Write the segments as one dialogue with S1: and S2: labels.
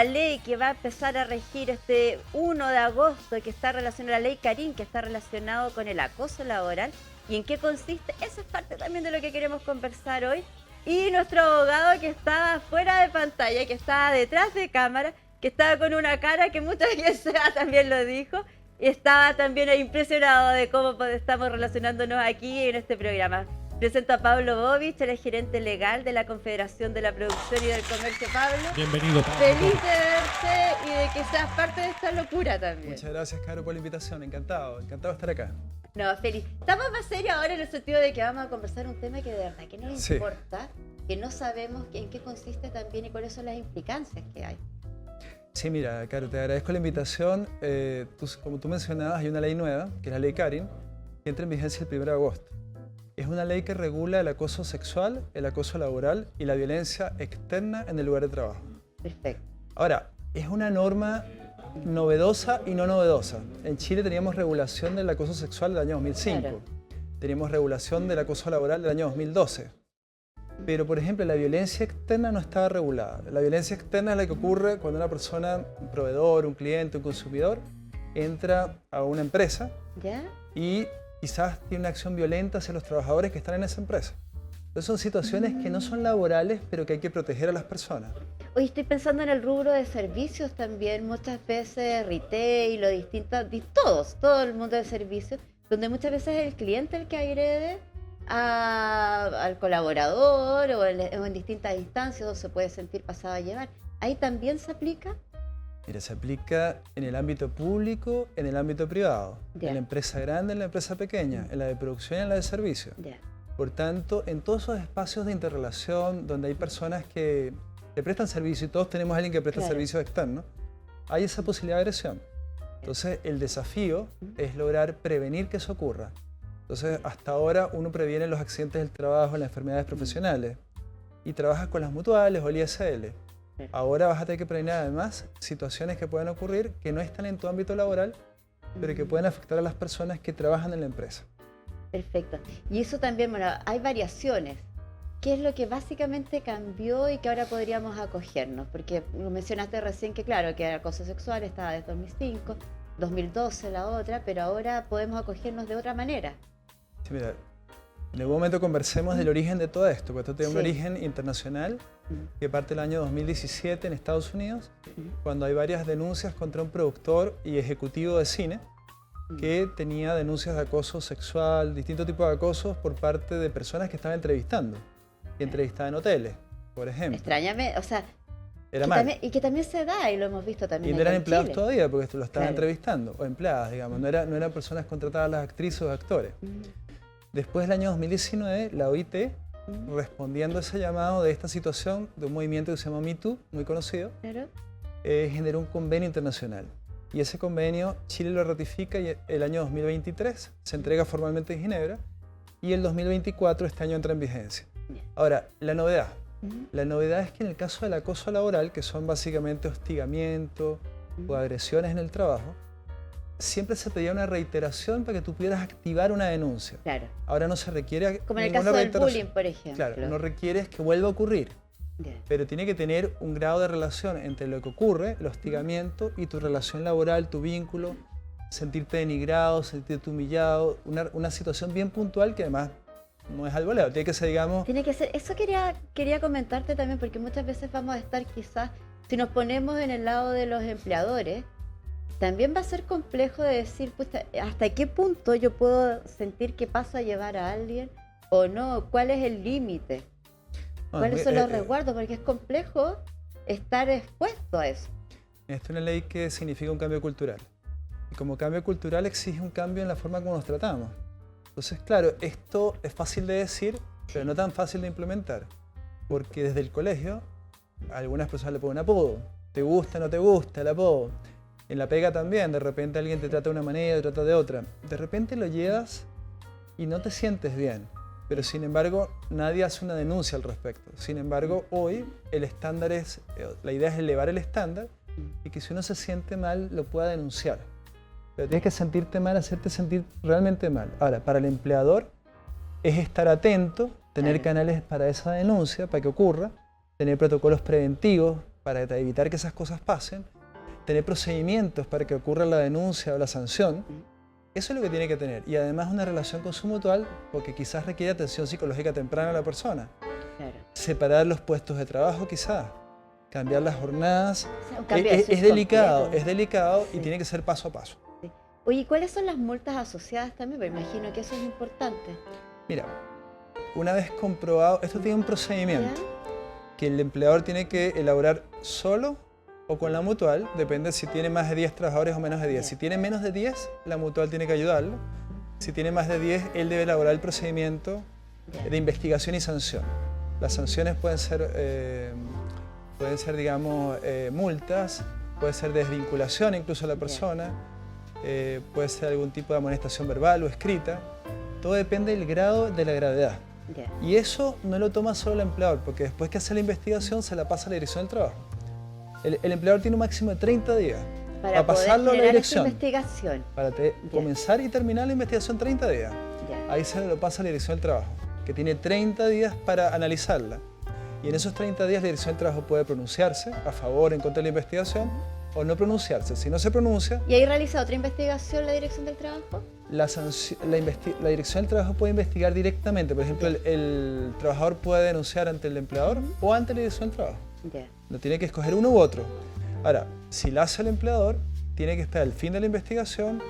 S1: la ley que va a empezar a regir este 1 de agosto, que está relacionada a la ley Carín, que está relacionado con el acoso laboral, y en qué consiste. Eso es parte también de lo que queremos conversar hoy. Y nuestro abogado que estaba fuera de pantalla, que estaba detrás de cámara, que estaba con una cara que muchas veces también lo dijo, y estaba también impresionado de cómo estamos relacionándonos aquí en este programa. Presento a Pablo Bovich, él es gerente legal de la Confederación de la Producción y del Comercio. Pablo,
S2: bienvenido, Pablo.
S1: Feliz de verte y de que seas parte de esta locura también.
S3: Muchas gracias, Caro, por la invitación. Encantado de estar acá.
S1: No, feliz. Estamos más serios ahora en el sentido de que vamos a conversar un tema que de verdad que nos
S3: Sí.
S1: importa, que no sabemos en qué consiste también y cuáles son las implicancias que hay.
S3: Sí, mira, Caro, te agradezco la invitación. Como tú mencionabas, hay una ley nueva, que es la ley Carín, que entra en vigencia el 1 de agosto. Es una ley que regula el acoso sexual, el acoso laboral y la violencia externa en el lugar de trabajo.
S1: Perfecto.
S3: Ahora, es una norma novedosa y no novedosa. En Chile teníamos regulación del acoso sexual del año 2005.
S1: Claro.
S3: Teníamos regulación del acoso laboral del año 2012. Pero, por ejemplo, la violencia externa no estaba regulada. La violencia externa es la que ocurre cuando una persona, un proveedor, un cliente, un consumidor, entra a una empresa
S1: ¿Ya?
S3: y quizás tiene una acción violenta hacia los trabajadores que están en esa empresa. Entonces son situaciones que no son laborales, pero que hay que proteger a las personas.
S1: Hoy estoy pensando en el rubro de servicios también, muchas veces retail, lo distinto, todo el mundo de servicios, donde muchas veces es el cliente el que agrede al colaborador o en distintas instancias donde se puede sentir pasado a llevar. ¿Ahí también se aplica?
S3: Mira, se aplica en el ámbito público, en el ámbito privado,
S1: Ya.
S3: en la empresa grande, en la empresa pequeña, en la de producción y en la de servicio.
S1: Ya.
S3: Por tanto, en todos esos espacios de interrelación donde hay personas que le prestan servicio y todos tenemos a alguien que presta
S1: Claro.
S3: servicios externos, hay esa posibilidad de agresión. Entonces, el desafío es lograr prevenir que eso ocurra. Entonces, hasta ahora uno previene los accidentes del trabajo, las enfermedades profesionales y trabajas con las mutuales o el ISL. Ahora vas a tener que prevenir además situaciones que pueden ocurrir que no están en tu ámbito laboral, pero que pueden afectar a las personas que trabajan en la empresa.
S1: Perfecto. Y eso también, bueno, hay variaciones. ¿Qué es lo que básicamente cambió y que ahora podríamos acogernos? Porque mencionaste recién que, claro, que el acoso sexual estaba desde 2005, 2012 la otra, pero ahora podemos acogernos de otra manera.
S3: Sí, mira, en algún momento conversemos del origen de todo esto, porque esto tiene un
S1: Sí.
S3: origen internacional que parte del año 2017 en Estados Unidos, cuando hay varias denuncias contra un productor y ejecutivo de cine que tenía denuncias de acoso sexual, distintos tipos de acosos por parte de personas que estaban entrevistando, y entrevistaban en hoteles, por ejemplo.
S1: Extrañamente, o sea,
S3: Era
S1: que
S3: mal.
S1: también, y que también se da, y lo hemos visto
S3: Y
S1: también
S3: no
S1: acá
S3: eran
S1: en
S3: empleados
S1: Chile.
S3: todavía, porque esto lo estaban
S1: Claro.
S3: entrevistando, o empleadas, digamos, no eran personas contratadas las actrices o actores. Después del año 2019, la OIT, respondiendo a ese llamado de esta situación, de un movimiento que se llama Me Too, muy conocido,
S1: Claro.
S3: generó un convenio internacional. Y ese convenio Chile lo ratifica y el año 2023 se entrega formalmente en Ginebra y el 2024 este año entra en vigencia.
S1: Bien.
S3: Ahora, la novedad. La novedad es que en el caso del acoso laboral, que son básicamente hostigamiento o agresiones en el trabajo, siempre se pedía una reiteración para que tú pudieras activar una denuncia.
S1: Claro.
S3: Ahora no se requiere
S1: Como en el
S3: ninguna
S1: caso del
S3: reiteración.
S1: bullying, por ejemplo.
S3: Claro, no requieres que vuelva a ocurrir,
S1: Ya.
S3: pero tiene que tener un grado de relación entre lo que ocurre, el hostigamiento, y tu relación laboral, tu vínculo, sentirte denigrado, sentirte humillado, una situación bien puntual que además no es algo leo, tiene que ser, digamos,
S1: Tiene que ser, eso quería comentarte también, porque muchas veces vamos a estar quizás, si nos ponemos en el lado de los empleadores, también va a ser complejo de decir, pucha, hasta qué punto yo puedo sentir que paso a llevar a alguien o no, cuál es el límite, cuáles son los resguardos, porque es complejo estar expuesto a eso.
S3: Esto es una ley que significa un cambio cultural. Y como cambio cultural exige un cambio en la forma como nos tratamos. Entonces, claro, esto es fácil de decir, pero no tan fácil de implementar. Porque desde el colegio, a algunas personas le ponen apodo. ¿Te gusta o no te gusta el apodo? En la pega también, de repente alguien te trata de una manera, te trata de otra. De repente lo llevas y no te sientes bien. Pero sin embargo, nadie hace una denuncia al respecto. Sin embargo, hoy el estándar la idea es elevar el estándar y que si uno se siente mal, lo pueda denunciar. Pero tienes que sentirte mal, hacerte sentir realmente mal. Ahora, para el empleador es estar atento, tener
S1: Claro.
S3: canales para esa denuncia, para que ocurra, tener protocolos preventivos, para evitar que esas cosas pasen, tener procedimientos para que ocurra la denuncia o la sanción. Eso es lo que tiene que tener. Y además una relación con su mutual, porque quizás requiere atención psicológica temprana a la persona.
S1: Claro.
S3: Separar los puestos de trabajo quizás, cambiar las jornadas.
S1: O sea, un cambio de
S3: Es delicado,
S1: completo.
S3: es delicado
S1: Sí.
S3: y tiene que ser paso a paso.
S1: Sí. Oye, ¿y cuáles son las multas asociadas también? Porque imagino que eso es importante.
S3: Mira, una vez comprobado, esto tiene un procedimiento
S1: ¿Ya?
S3: que el empleador tiene que elaborar solo o con la mutual, depende si tiene más de 10 trabajadores o menos de 10.
S1: Ya.
S3: Si tiene menos de 10, la mutual tiene que ayudarlo. Si tiene más de 10, él debe elaborar el procedimiento
S1: Ya.
S3: de investigación y sanción. Las sanciones pueden ser, digamos, multas, puede ser desvinculación incluso a la persona, puede ser algún tipo de amonestación verbal o escrita. Todo depende del grado de la gravedad.
S1: Ya.
S3: Y eso no lo toma solo el empleador, porque después que hace la investigación se la pasa a la dirección del trabajo. El empleador tiene un máximo de 30 días
S1: Para poder
S3: pasarlo a la
S1: generar esta
S3: dirección.
S1: investigación.
S3: Para comenzar y terminar la investigación 30 días.
S1: Ya.
S3: Ahí se lo pasa a la dirección del trabajo, que tiene 30 días para analizarla. Y en esos 30 días la dirección del trabajo puede pronunciarse a favor o en contra de la investigación o no pronunciarse. Si no se pronuncia,
S1: ¿Y ahí realiza otra investigación la Dirección del Trabajo?
S3: la dirección del trabajo puede investigar directamente. Por ejemplo, el trabajador puede denunciar ante el empleador o ante la dirección del trabajo.
S1: Ya.
S3: No tiene que escoger uno u otro. Ahora, si la hace el empleador, tiene que esperar el fin de la investigación,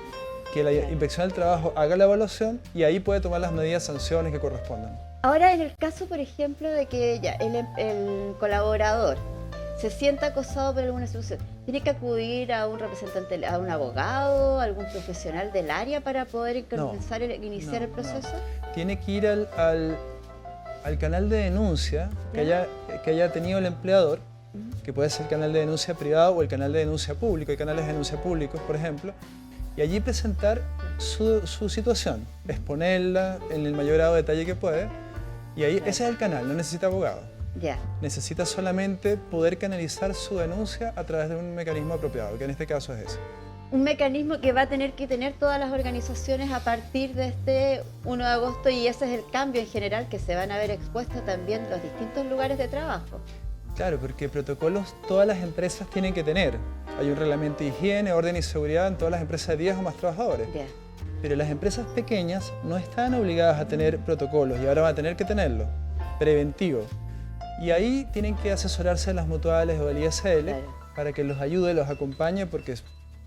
S3: que la inspección del trabajo haga la evaluación y ahí puede tomar las medidas, sanciones que correspondan.
S1: Ahora, en el caso, por ejemplo, de que ya el colaborador se sienta acosado por alguna situación, ¿tiene que acudir a un representante, a un abogado, a algún profesional del área para poder comenzar iniciar el proceso?
S3: Tiene que ir al canal de denuncia que haya tenido el empleador, que puede ser el canal de denuncia privado o el canal de denuncia público. Hay canales de denuncia públicos, por ejemplo, y allí presentar su situación, exponerla en el mayor grado de detalle que puede, y ahí ese es el canal, no necesita abogado.
S1: Ya.
S3: Necesita solamente poder canalizar su denuncia a través de un mecanismo apropiado, que en este caso es ese.
S1: Un mecanismo que va a tener que tener todas las organizaciones a partir de este 1 de agosto, y ese es el cambio en general que se van a ver expuestos también los distintos lugares de trabajo.
S3: Claro, porque protocolos todas las empresas tienen que tener. Hay un reglamento de higiene, orden y seguridad en todas las empresas de 10 o más trabajadores.
S1: Ya.
S3: Pero las empresas pequeñas no están obligadas a tener protocolos y ahora van a tener que tenerlo, preventivo. Y ahí tienen que asesorarse de las mutuales o del ISL para que los ayude, los acompañe, porque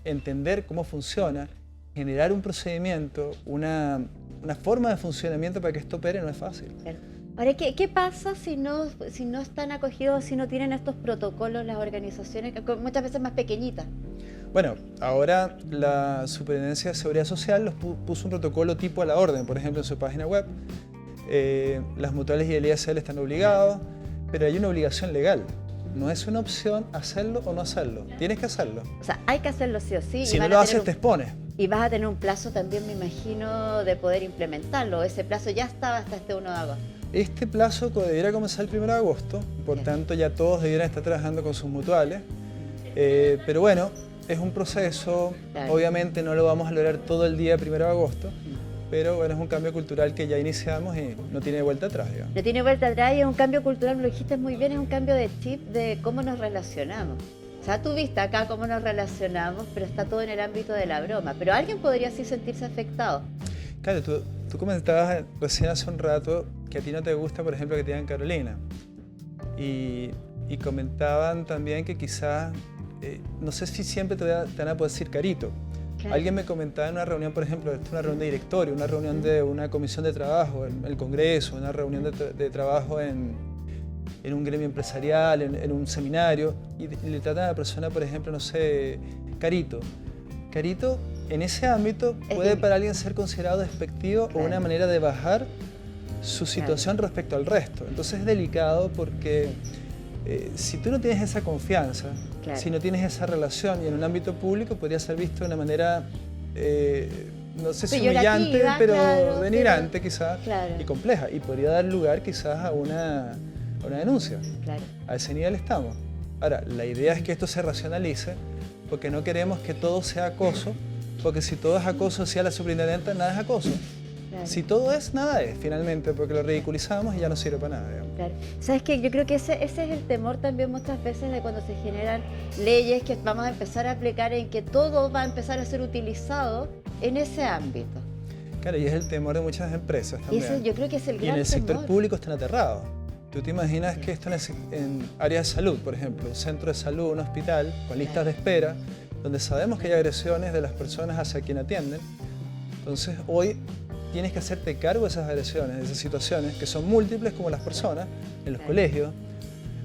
S3: entender cómo funciona, generar un procedimiento, una forma de funcionamiento para que esto opere no es fácil.
S1: Claro. Ahora, ¿qué pasa si no están acogidos, si no tienen estos protocolos las organizaciones, que muchas veces más pequeñitas?
S3: Bueno, ahora la Superintendencia de Seguridad Social puso un protocolo tipo a la orden, por ejemplo, en su página web. Las mutuales y el ISL están obligados, pero hay una obligación legal. No es una opción hacerlo o no hacerlo. Tienes que hacerlo.
S1: O sea, hay que hacerlo sí o sí.
S3: Si no lo haces, te expones.
S1: Y vas a tener un plazo también, me imagino, de poder implementarlo. Ese plazo ya estaba hasta este 1 de agosto.
S3: Este plazo debiera comenzar el 1 de agosto, por tanto ya todos debieran estar trabajando con sus mutuales. Pero bueno, es un proceso, obviamente no lo vamos a lograr todo el día 1 de agosto, pero bueno, es un cambio cultural que ya iniciamos y no tiene vuelta atrás, digamos.
S1: No tiene vuelta atrás y es un cambio cultural, lo dijiste muy bien, es un cambio de chip de cómo nos relacionamos. O sea, tú viste acá cómo nos relacionamos, pero está todo en el ámbito de la broma. Pero alguien podría sí sentirse afectado.
S3: Claro, tú comentabas recién hace un rato que a ti no te gusta, por ejemplo, que te digan Carolina. Y comentaban también que quizás, no sé si siempre te van a poder decir Carito. Claro. Alguien me comentaba en una reunión, por ejemplo, una reunión de directorio, una reunión de una comisión de trabajo, en el Congreso, una reunión de trabajo en un gremio empresarial, en un seminario, y le tratan a la persona, por ejemplo, no sé, Carito. Carito, en ese ámbito, puede para alguien ser considerado despectivo o una manera de bajar su situación respecto al resto. Entonces es delicado porque si tú no tienes esa confianza, si no tienes esa relación y en un ámbito público podría ser visto de una manera, no sé si humillante, pero denigrante quizás y compleja, y podría dar lugar quizás a una denuncia. A ese nivel estamos. Ahora, la idea es que esto se racionalice porque no queremos que todo sea acoso, porque si todo es acoso hacia la superintendente, nada es acoso.
S1: Claro.
S3: Si todo es, nada es, finalmente, porque lo ridiculizamos y ya no sirve para nada, digamos.
S1: Claro. ¿Sabes qué? Yo creo que ese es el temor también muchas veces de cuando se generan leyes que vamos a empezar a aplicar en que todo va a empezar a ser utilizado en ese ámbito.
S3: Claro, y es el temor de muchas empresas
S1: Y
S3: también.
S1: ese yo creo que es el
S3: Y
S1: gran
S3: en el sector
S1: temor.
S3: público están aterrados. ¿Tú te imaginas
S1: Sí.
S3: que esto en áreas de salud, por ejemplo, un centro de salud, un hospital, con listas de espera, donde sabemos que hay agresiones de las personas hacia quien atienden? Entonces, hoy tienes que hacerte cargo de esas agresiones, de esas situaciones, que son múltiples como las personas, en los
S1: Claro.
S3: colegios.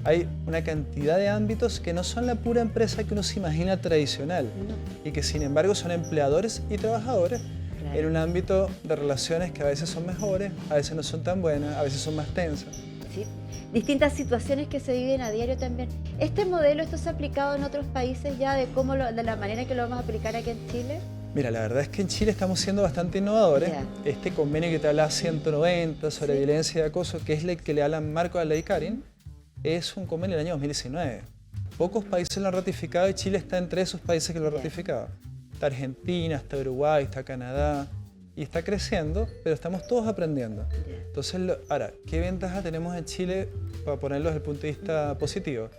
S3: Hay una cantidad de ámbitos que no son la pura empresa que uno se imagina tradicional
S1: No,
S3: y que sin embargo son empleadores y trabajadores
S1: claro.
S3: en un ámbito de relaciones que a veces son mejores, a veces no son tan buenas, a veces son más tensas.
S1: Sí. Distintas situaciones que se viven a diario también. ¿Este modelo, esto se ha aplicado en otros países ya de de la manera que lo vamos a aplicar aquí en Chile?
S3: Mira, la verdad es que en Chile estamos siendo bastante innovadores.
S1: Ya.
S3: Este convenio que te habla 190 sobre
S1: Sí.
S3: violencia y acoso, que es el que le hablan marco a la ley Karin, es un convenio del año 2019. Pocos países lo han ratificado y Chile está entre esos países que lo han
S1: Ya.
S3: ratificado. Está Argentina, está Uruguay, está Canadá y está creciendo, pero estamos todos aprendiendo. Entonces, ahora, ¿qué ventaja tenemos en Chile para ponerlo desde el punto de vista positivo?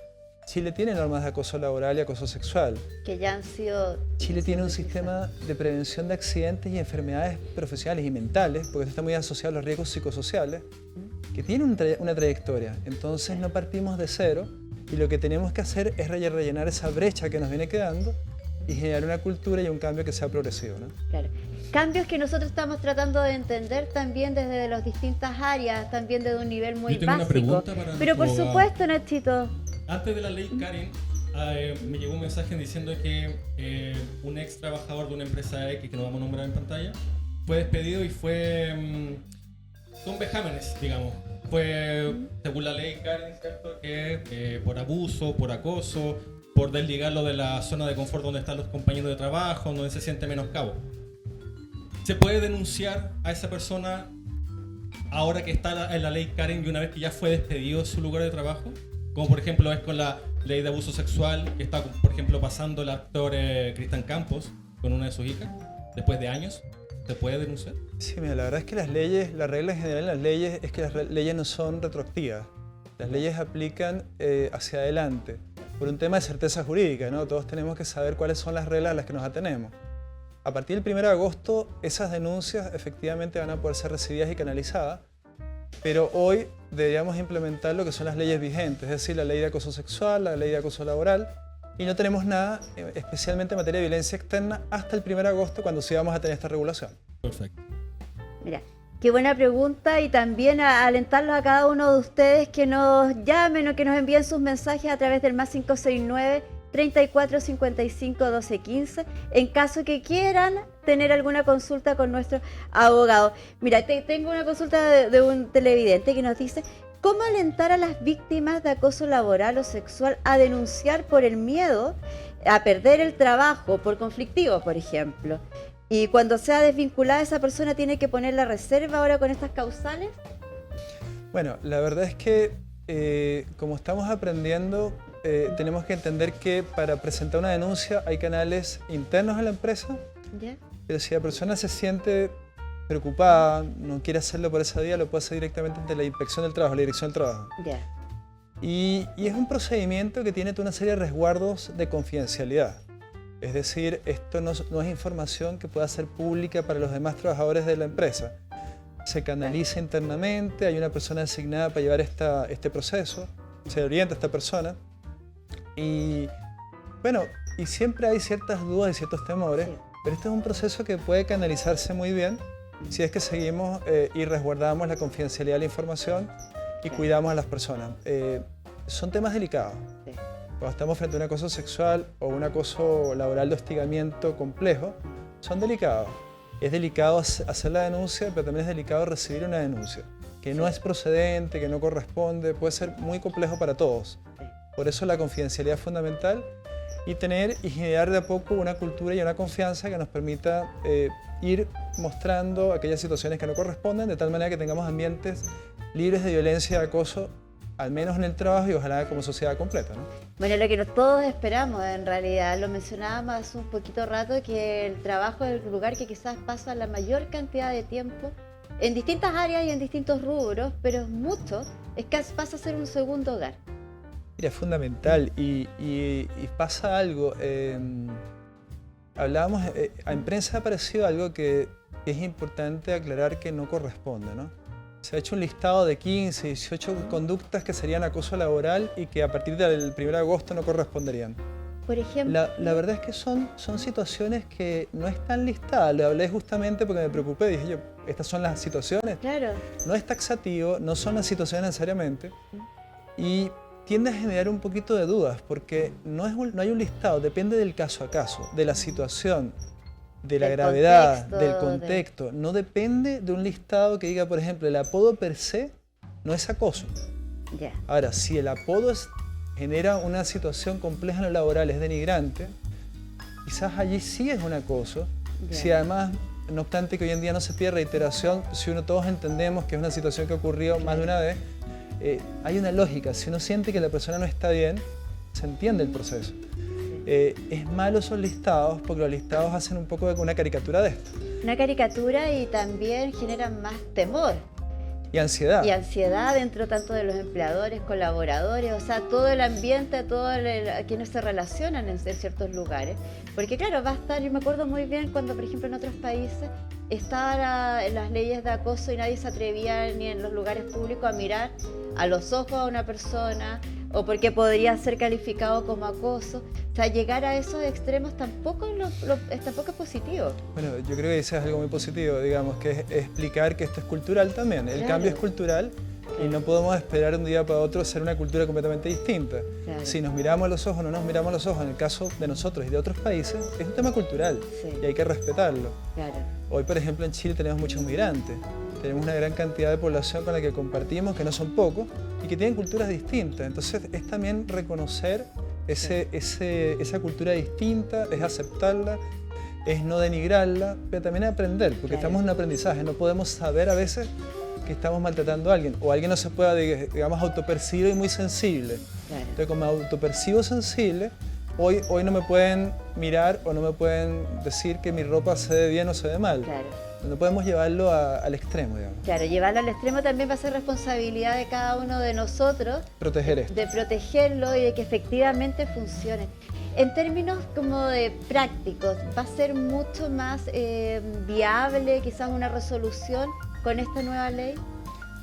S3: Chile tiene normas de acoso laboral y acoso sexual.
S1: Que ya han sido...
S3: Chile tiene un sistema de prevención de accidentes y enfermedades profesionales y mentales, porque esto está muy asociado a los riesgos psicosociales, que tiene una trayectoria. Entonces no partimos de cero y lo que tenemos que hacer es rellenar esa brecha que nos viene quedando y generar una cultura y un cambio que sea progresivo, ¿no?
S1: Claro. Cambios que nosotros estamos tratando de entender también desde las distintas áreas, también desde un nivel muy
S2: Yo tengo una
S1: básico.
S2: pregunta para
S1: Pero por
S2: nuestro
S1: supuesto, Nachito.
S2: Antes de la ley Karin, me llegó un mensaje diciendo que un ex trabajador de una empresa X, que no vamos a nombrar en pantalla, fue despedido y fue con vejámenes, digamos. Fue, según la ley Karin, ¿cierto? Que por abuso, por acoso, por desligarlo de la zona de confort donde están los compañeros de trabajo, donde se siente menoscabo. ¿Se puede denunciar a esa persona ahora que está en la ley Karin y una vez que ya fue despedido de su lugar de trabajo? Como por ejemplo es con la ley de abuso sexual que está, por ejemplo, pasando el actor Cristian Campos con una de sus hijas, después de años. ¿Se puede denunciar?
S3: Sí, mira, la verdad es que las leyes, la regla en general en las leyes es que las leyes no son retroactivas. Las leyes aplican hacia adelante, por un tema de certeza jurídica, ¿no? Todos tenemos que saber cuáles son las reglas a las que nos atenemos. A partir del 1 de agosto, esas denuncias efectivamente van a poder ser recibidas y canalizadas, pero hoy deberíamos implementar lo que son las leyes vigentes, es decir, la ley de acoso sexual, la ley de acoso laboral, y no tenemos nada, especialmente en materia de violencia externa, hasta el 1 de agosto, cuando sí vamos a tener esta regulación.
S2: Perfecto.
S1: Mira, qué buena pregunta y también alentarlos a cada uno de ustedes que nos llamen o que nos envíen sus mensajes a través del más 569 34 55 12 15 en caso que quieran tener alguna consulta con nuestro abogado. Mira, tengo una consulta de un televidente que nos dice: ¿cómo alentar a las víctimas de acoso laboral o sexual a denunciar por el miedo a perder el trabajo, por conflictivo, por ejemplo? Y cuando sea desvinculada, esa persona tiene que poner la reserva ahora con estas causales.
S3: Bueno, la verdad es que como estamos aprendiendo, tenemos que entender que para presentar una denuncia hay canales internos en la empresa,
S1: ¿Ya?
S3: pero si la persona se siente preocupada, no quiere hacerlo por esa vía, lo puede hacer directamente ante la inspección del trabajo, la dirección del trabajo.
S1: Ya.
S3: Y es un procedimiento que tiene toda una serie de resguardos de confidencialidad. Es decir, esto no es información que pueda ser pública para los demás trabajadores de la empresa. Se canaliza internamente, hay una persona designada para llevar este proceso, se orienta a esta persona. Y bueno, y siempre hay ciertas dudas y ciertos temores,
S1: Sí.
S3: pero este es un proceso que puede canalizarse muy bien si es que seguimos y resguardamos la confidencialidad de la información y
S1: Claro.
S3: cuidamos a las personas. Son temas delicados.
S1: Sí.
S3: Cuando estamos frente a un acoso sexual o un acoso laboral de hostigamiento complejo, son delicados. Es delicado hacer la denuncia, pero también es delicado recibir una denuncia, que no es procedente, que no corresponde, puede ser muy complejo para todos.
S1: Sí.
S3: Por eso la confidencialidad es fundamental y tener y generar de a poco una cultura y una confianza que nos permita ir mostrando aquellas situaciones que no corresponden, de tal manera que tengamos ambientes libres de violencia y de acoso, al menos en el trabajo y ojalá como sociedad completa, ¿no?
S1: Bueno, lo que todos esperamos en realidad, lo mencionábamos hace un poquito rato, que el trabajo es el lugar que quizás pasa la mayor cantidad de tiempo en distintas áreas y en distintos rubros, pero mucho es que pasa a ser un segundo hogar.
S3: Mira, es fundamental y pasa algo. Hablábamos, en prensa ha aparecido algo que es importante aclarar que no corresponde, ¿no? Se ha hecho un listado de 15, 18 conductas que serían acoso laboral y que a partir del 1 de agosto no corresponderían.
S1: Por ejemplo,
S3: La verdad es que son situaciones que no están listadas. Le hablé justamente porque me preocupé. Dije yo, estas son las situaciones.
S1: claro,
S3: No es taxativo, no son las situaciones necesariamente. Y tiende a generar un poquito de dudas porque no hay un listado, depende del caso a caso, de la situación, de la
S1: Del
S3: gravedad,
S1: contexto,
S3: del contexto. No depende de un listado que diga, por ejemplo, el apodo per se no es acoso.
S1: ya.
S3: Ahora, si el apodo genera una situación compleja en lo laboral, es denigrante, quizás allí sí es un acoso.
S1: Ya.
S3: Si además, no obstante que hoy en día no se pide reiteración, si todos entendemos que es una situación que ha ocurrido más de una vez, hay una lógica. Si uno siente que la persona no está bien, se entiende el proceso. Es malo esos listados porque los listados hacen un poco de una caricatura de esto.
S1: Una caricatura y también generan más temor
S3: Y ansiedad.
S1: y ansiedad dentro tanto de los empleadores, colaboradores, o sea, todo el ambiente, quienes se relacionan en ciertos lugares. Porque claro, va a estar, yo me acuerdo muy bien cuando, por ejemplo, en otros países estaban las leyes de acoso y nadie se atrevía ni en los lugares públicos a mirar a los ojos a una persona o porque podría ser calificado como acoso. O sea, llegar a esos extremos tampoco es positivo.
S3: Bueno, yo creo que dices algo muy positivo, digamos, que es explicar que esto es cultural también. El
S1: Claro.
S3: cambio es cultural y no podemos esperar de un día para otro ser una cultura completamente distinta.
S1: Claro.
S3: Si nos miramos a los ojos o no nos miramos a los ojos, en el caso de nosotros y de otros países, es un tema cultural
S1: Sí.
S3: y hay que respetarlo.
S1: Claro.
S3: Hoy, por ejemplo, en Chile tenemos muchos migrantes. Tenemos una gran cantidad de población con la que compartimos, que no son pocos, y que tienen culturas distintas. Entonces, es también reconocer esa cultura distinta, es aceptarla, es no denigrarla, pero también aprender, porque
S1: Claro.
S3: estamos en un aprendizaje. No podemos saber a veces que estamos maltratando a alguien, o alguien no se pueda, digamos, autopercibir y muy sensible.
S1: Claro.
S3: Entonces, como me autopercibo sensible, hoy no me pueden mirar o no me pueden decir que mi ropa se ve bien o se ve mal.
S1: Claro.
S3: No podemos llevarlo al extremo, digamos.
S1: Claro, llevarlo al extremo también va a ser responsabilidad de cada uno de nosotros
S3: Proteger esto.
S1: de protegerlo y de que efectivamente funcione. En términos como de prácticos, ¿va a ser mucho más viable quizás una resolución con esta nueva ley?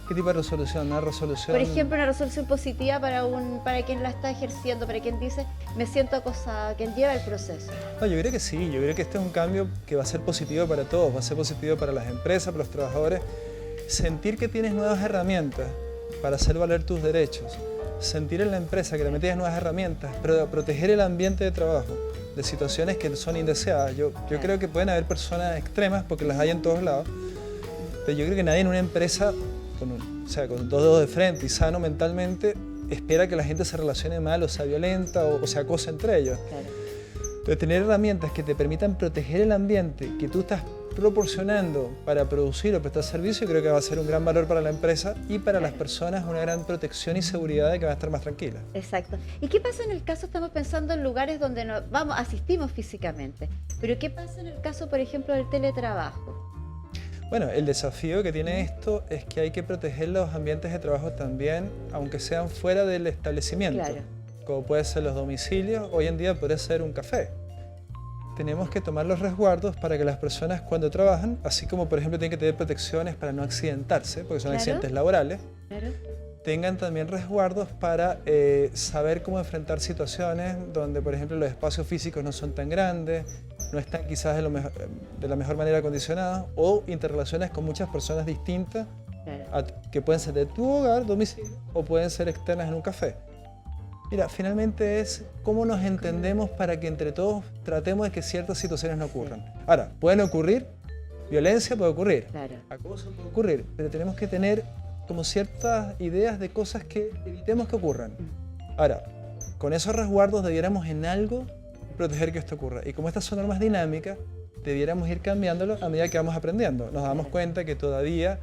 S3: ¿Qué tipo de resolución? Una resolución...
S1: Por ejemplo, una resolución positiva para quien la está ejerciendo, para quien dice, me siento acosada, quien lleva el proceso.
S3: No, yo creo que sí, yo creo que este es un cambio que va a ser positivo para todos, va a ser positivo para las empresas, para los trabajadores. Sentir que tienes nuevas herramientas para hacer valer tus derechos, sentir en la empresa que le metías nuevas herramientas, pero proteger el ambiente de trabajo de situaciones que son indeseadas. Yo creo que pueden haber personas extremas, porque las hay en todos lados, pero yo creo que nadie en una empresa con dos dedos de frente y sano mentalmente espera que la gente se relacione mal o sea violenta o se acose entre ellos.
S1: Claro.
S3: Entonces, tener herramientas que te permitan proteger el ambiente que tú estás proporcionando para producir o prestar servicio, creo que va a ser un gran valor para la empresa y para las personas una gran protección y seguridad de que van a estar más tranquilas.
S1: Exacto. ¿Y qué pasa en el caso, estamos pensando en lugares donde asistimos físicamente, pero qué pasa en el caso, por ejemplo, del teletrabajo?
S3: Bueno, el desafío que tiene esto es que hay que proteger los ambientes de trabajo también, aunque sean fuera del establecimiento.
S1: Claro.
S3: Como puede ser los domicilios, hoy en día puede ser un café. Tenemos que tomar los resguardos para que las personas cuando trabajan, así como por ejemplo tienen que tener protecciones para no accidentarse, porque son
S1: Claro.
S3: accidentes laborales,
S1: Claro.
S3: tengan también resguardos para saber cómo enfrentar situaciones donde, por ejemplo, los espacios físicos no son tan grandes, no están quizás de la mejor manera acondicionados, o interrelaciones con muchas personas distintas
S1: Claro.
S3: que pueden ser de tu hogar, domicilio, o pueden ser externas en un café. Mira, finalmente es cómo nos entendemos para que entre todos tratemos de que ciertas situaciones no ocurran. Ahora, pueden ocurrir, violencia puede ocurrir,
S1: Claro.
S3: acoso puede ocurrir, pero tenemos que tener como ciertas ideas de cosas que evitemos que ocurran. Ahora, con esos resguardos debiéramos en algo proteger que esto ocurra. Y como estas son normas dinámicas, debiéramos ir cambiándolo a medida que vamos aprendiendo. Nos damos cuenta que todavía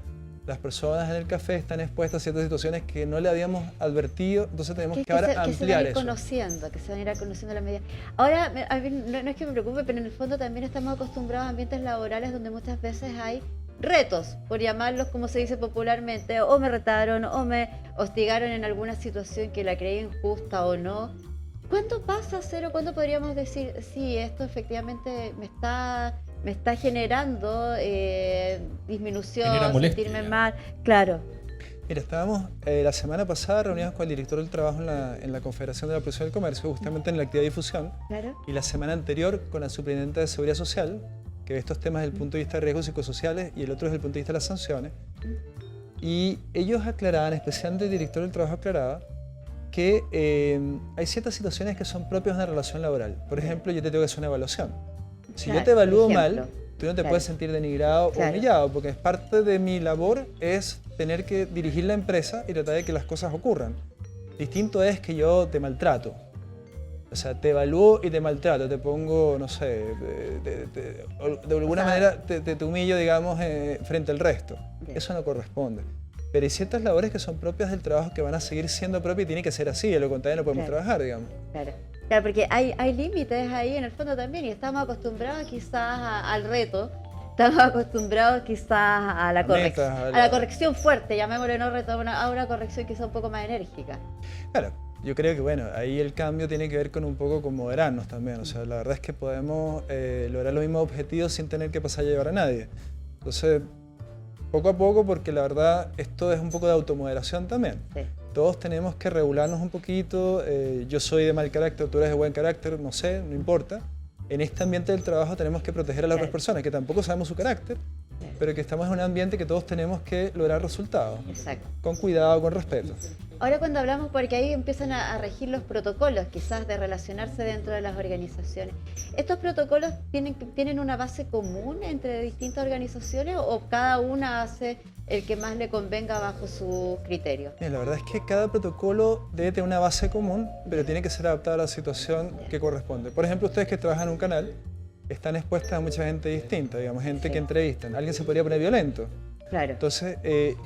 S3: las personas en el café están expuestas a ciertas situaciones que no le habíamos advertido, entonces tenemos que ahora
S1: que se van
S3: ampliar
S1: a ir
S3: eso.
S1: conociendo, que se van a ir conociendo a la medida. Ahora, a mí no es que me preocupe, pero en el fondo también estamos acostumbrados a ambientes laborales donde muchas veces hay retos, por llamarlos como se dice popularmente, o me retaron o me hostigaron en alguna situación que la creí injusta o no. ¿Cuándo pasa a ser o cuándo podríamos decir, sí, esto efectivamente me está generando disminución,
S2: Genera molestia,
S1: sentirme
S2: ya.
S1: mal? Claro,
S3: Mira, estábamos la semana pasada reunidos con el director del trabajo en la Confederación de la Profesión del Comercio, justamente en la actividad de difusión,
S1: claro.
S3: y la semana anterior con la Superintendente de Seguridad Social, que ve estos temas desde el punto de vista de riesgos psicosociales y el otro desde el punto de vista de las sanciones. Y ellos aclaraban, especialmente el director del trabajo aclaraba, que hay ciertas situaciones que son propias de una relación laboral. Por ejemplo, yo te tengo que hacer una evaluación. Si
S1: Claro,
S3: yo te evalúo
S1: por
S3: mal,
S1: ejemplo.
S3: tú no te
S1: Claro.
S3: puedes sentir denigrado
S1: Claro.
S3: o humillado, porque es parte de mi labor es tener que dirigir la empresa y tratar de que las cosas ocurran. Distinto es que yo te maltrato. O sea, te evalúo y te maltrato, te pongo, no sé, de alguna
S1: O sea,
S3: manera te humillo, digamos, frente al resto.
S1: Bien.
S3: Eso no corresponde. Pero hay ciertas labores que son propias del trabajo que van a seguir siendo propias y tiene que ser así, de lo contrario no podemos
S1: Claro.
S3: trabajar, digamos.
S1: Claro, claro, porque hay límites ahí en el fondo también y estamos acostumbrados quizás al reto, estamos acostumbrados quizás a la,
S3: Metas,
S1: a la corrección fuerte, llamémosle no reto, a una corrección quizás un poco más enérgica.
S3: Claro, yo creo que bueno, ahí el cambio tiene que ver con un poco con moderarnos también. O sea, la verdad es que podemos lograr los mismos objetivos sin tener que pasar a llevar a nadie. Entonces, poco a poco, porque la verdad esto es un poco de automoderación también.
S1: Sí,
S3: Todos tenemos que regularnos un poquito. Yo soy de mal carácter, tú eres de buen carácter, no sé, no importa. En este ambiente del trabajo tenemos que proteger a las otras
S1: Claro.
S3: personas, que tampoco sabemos su carácter,
S1: claro,
S3: pero que estamos en un ambiente que todos tenemos que lograr resultados,
S1: exacto.
S3: con cuidado, con respeto.
S1: Ahora cuando hablamos, porque ahí empiezan a regir los protocolos quizás de relacionarse dentro de las organizaciones, ¿estos protocolos tienen una base común entre distintas organizaciones o cada una hace el que más le convenga bajo su criterio?
S3: Mira, la verdad es que cada protocolo debe tener una base común, pero tiene que ser adaptado a la situación que corresponde. Por ejemplo, ustedes que trabajan en un canal están expuestas a mucha gente distinta, digamos, gente
S1: Sí.
S3: que entrevistan. Alguien se podría poner violento.
S1: Claro,
S3: Entonces,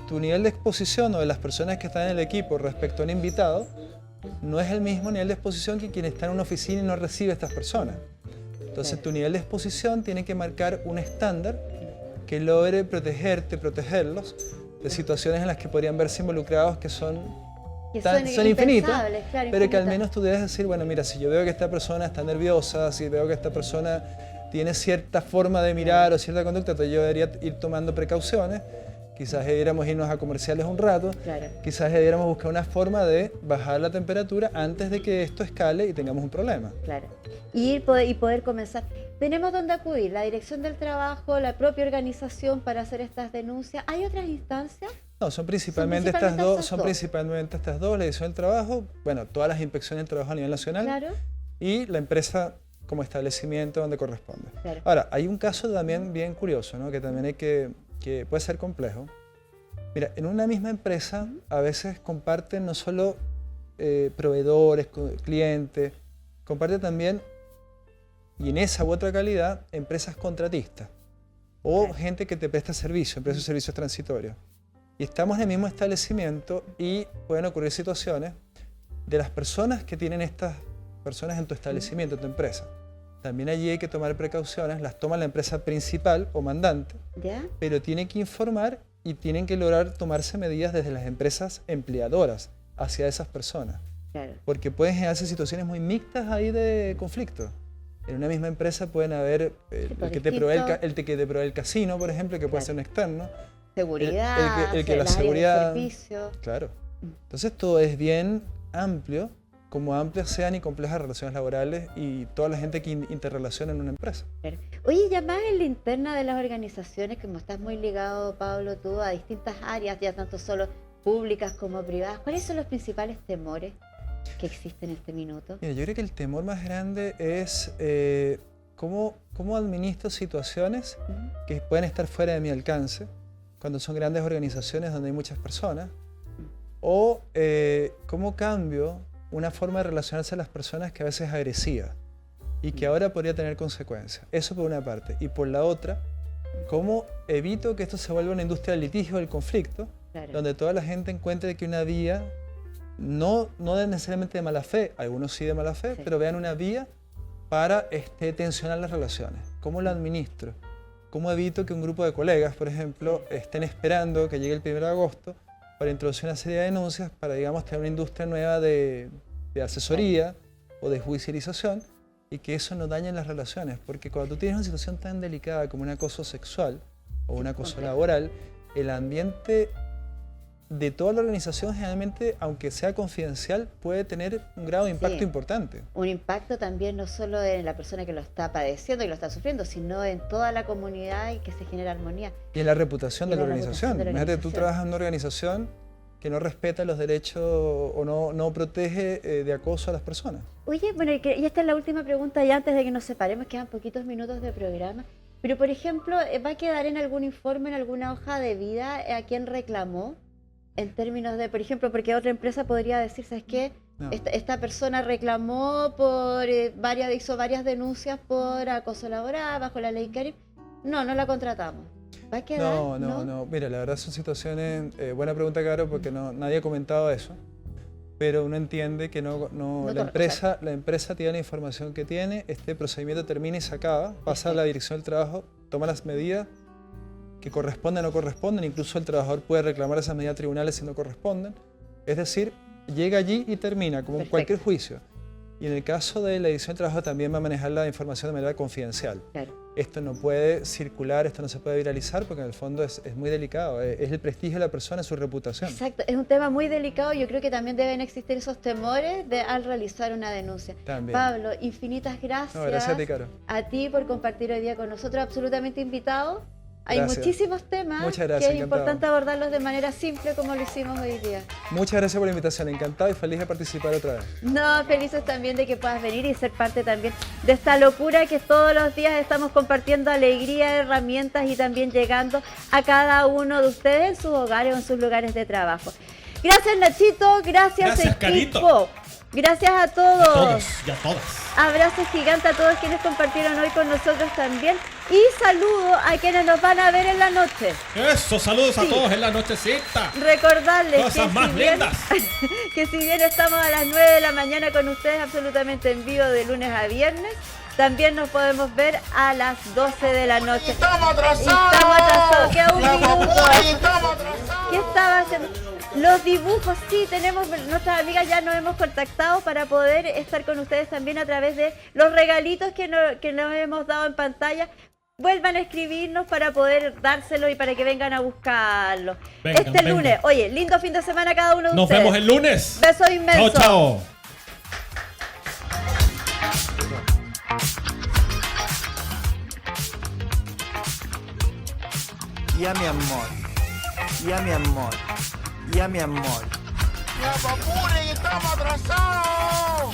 S3: tu nivel de exposición o de las personas que están en el equipo respecto a un invitado no es el mismo nivel de exposición que quien está en una oficina y no recibe a estas personas. Entonces,
S1: Claro.
S3: tu nivel de exposición tiene que marcar un estándar que logre protegerlos de situaciones en las que podrían verse involucrados que son son infinitas,
S1: impensables, claro,
S3: pero que al
S1: infinitas.
S3: menos tú debes decir, bueno, mira, si yo veo que esta persona está nerviosa, si veo que esta persona tiene cierta forma de mirar o cierta conducta, entonces yo debería ir tomando precauciones, quizás debiéramos irnos a comerciales un rato,
S1: Claro.
S3: quizás debiéramos buscar una forma de bajar la temperatura antes de que esto escale y tengamos un problema.
S1: Claro. Y poder comenzar. ¿Tenemos dónde acudir? ¿La dirección del trabajo, la propia organización para hacer estas denuncias? ¿Hay otras instancias?
S3: No, son principalmente estas dos, la dirección del trabajo, bueno, todas las inspecciones del trabajo a nivel nacional
S1: Claro.
S3: y la empresa como establecimiento donde corresponde.
S1: Claro.
S3: Ahora, hay un caso también bien curioso, ¿no? Que también hay que puede ser complejo. Mira, en una misma empresa a veces comparten no solo proveedores, clientes, comparten también, y en esa u otra calidad, empresas contratistas o
S1: Claro.
S3: gente que te presta servicio, empresas de servicios transitorios. Y estamos en el mismo establecimiento y pueden ocurrir situaciones de las personas que tienen estas personas en tu establecimiento, en tu empresa. También allí hay que tomar precauciones, las toma la empresa principal o mandante,
S1: ¿Ya?
S3: pero tiene que informar y tienen que lograr tomarse medidas desde las empresas empleadoras hacia esas personas,
S1: Claro.
S3: porque pueden generarse situaciones muy mixtas ahí de conflicto. En una misma empresa pueden haber el
S1: pues,
S3: que te provee
S1: distintos-
S3: el que te provee el casino, por ejemplo, que puede
S1: Claro.
S3: ser un externo.
S1: Seguridad,
S3: el que la
S1: las áreas de
S3: seguridad-
S1: servicio.
S3: Claro. Entonces todo es bien amplio, como amplias sean y complejas relaciones laborales y toda la gente que interrelaciona en una empresa.
S1: Claro. Oye, ya más en la interna de las organizaciones, como estás muy ligado, Pablo, tú, a distintas áreas, ya tanto solo públicas como privadas, ¿cuáles son los principales temores que existen en este minuto?
S3: Mira, yo creo que el temor más grande es cómo administro situaciones
S1: Ujú.
S3: que pueden estar fuera de mi alcance, cuando son grandes organizaciones donde hay muchas personas, o cómo cambio una forma de relacionarse a las personas que a veces es agresiva y que ahora podría tener consecuencias. Eso por una parte. Y por la otra, cómo evito que esto se vuelva una industria del litigio, del conflicto,
S1: Claro.
S3: donde toda la gente encuentre que una vía, no necesariamente de mala fe, algunos sí de mala fe,
S1: Sí.
S3: pero vean una vía para tensionar las relaciones. ¿Cómo la administro? ¿cómo evito que un grupo de colegas, por ejemplo, estén esperando que llegue el 1 de agosto para introducir una serie de denuncias para, digamos, tener una industria nueva de asesoría o de judicialización y que eso no dañe las relaciones? Porque cuando tú tienes una situación tan delicada como un acoso sexual o un acoso laboral, el ambiente de toda la organización generalmente, aunque sea confidencial, puede tener un grado de impacto importante.
S1: Un impacto también no solo en la persona que lo está padeciendo y lo está sufriendo, sino en toda la comunidad y que se genera armonía.
S3: Y en la reputación de la organización. Imagínate, tú trabajas en una organización que no respeta los derechos o no protege de acoso a las personas.
S1: Oye, bueno, y esta es la última pregunta ya antes de que nos separemos, quedan poquitos minutos de programa. Pero, por ejemplo, ¿va a quedar en algún informe, en alguna hoja de vida a quién reclamó? En términos de, por ejemplo, porque otra empresa podría decir, ¿sabes qué? No. Esta persona reclamó por hizo varias denuncias por acoso laboral bajo la ley Karin. No la contratamos. ¿Va a quedar?
S3: No. Mira, la verdad son situaciones... buena pregunta, Caro, porque nadie ha comentado eso. Pero uno entiende que la empresa tiene la información que tiene, este procedimiento termina y se acaba, pasa a la dirección del trabajo, toma las medidas que corresponden o no corresponden, incluso el trabajador puede reclamar esas medidas a tribunales si no corresponden. Es decir, llega allí y termina, como en cualquier juicio. Y en el caso de la dirección del trabajo también va a manejar la información de manera confidencial.
S1: Claro.
S3: Esto no puede circular, esto no se puede viralizar porque en el fondo es muy delicado, es el prestigio de la persona, su reputación.
S1: Exacto, es un tema muy delicado. Yo creo que también deben existir esos temores al realizar una denuncia.
S3: También.
S1: Pablo, infinitas gracias.
S3: No, gracias a ti, Caro.
S1: A ti por compartir hoy día con nosotros, absolutamente invitado. Hay muchísimos temas
S3: que es
S1: importante abordarlos de manera simple como lo hicimos hoy día.
S3: Muchas gracias por la invitación, encantado y feliz de participar otra vez.
S1: No, felices también de que puedas venir y ser parte también de esta locura que todos los días estamos compartiendo alegría, herramientas y también llegando a cada uno de ustedes en sus hogares o en sus lugares de trabajo. Gracias, Nachito, gracias equipo.
S2: Carito.
S1: Gracias a todos.
S2: A todos y a todas.
S1: Abrazo gigante a todos quienes compartieron hoy con nosotros también. Y saludo a quienes nos van a ver en la noche.
S2: Eso, saludos a todos en la nochecita.
S1: Recordarles
S2: cosas más lindas.
S1: Que si bien estamos a las 9 de la mañana con ustedes absolutamente en vivo de lunes a viernes, también nos podemos ver a las 12 de la noche.
S4: ¡Estamos atrasados!
S1: Estamos atrasados. Queda un minuto.
S4: ¡Estamos atrasados!
S1: ¿Qué estaba haciendo? Los dibujos, sí, nuestras amigas ya nos hemos contactado para poder estar con ustedes también a través de los regalitos que nos hemos dado en pantalla. Vuelvan a escribirnos para poder dárselo y para que vengan a buscarlo. Vengan. Lunes, oye, lindo fin de semana cada uno de ustedes.
S2: Nos vemos el lunes.
S1: Besos inmensos.
S2: Chao, chao.
S5: Ya mi amor, ya mi amor, ya mi amor.
S4: ¡Ya, papuren, estamos atrasados!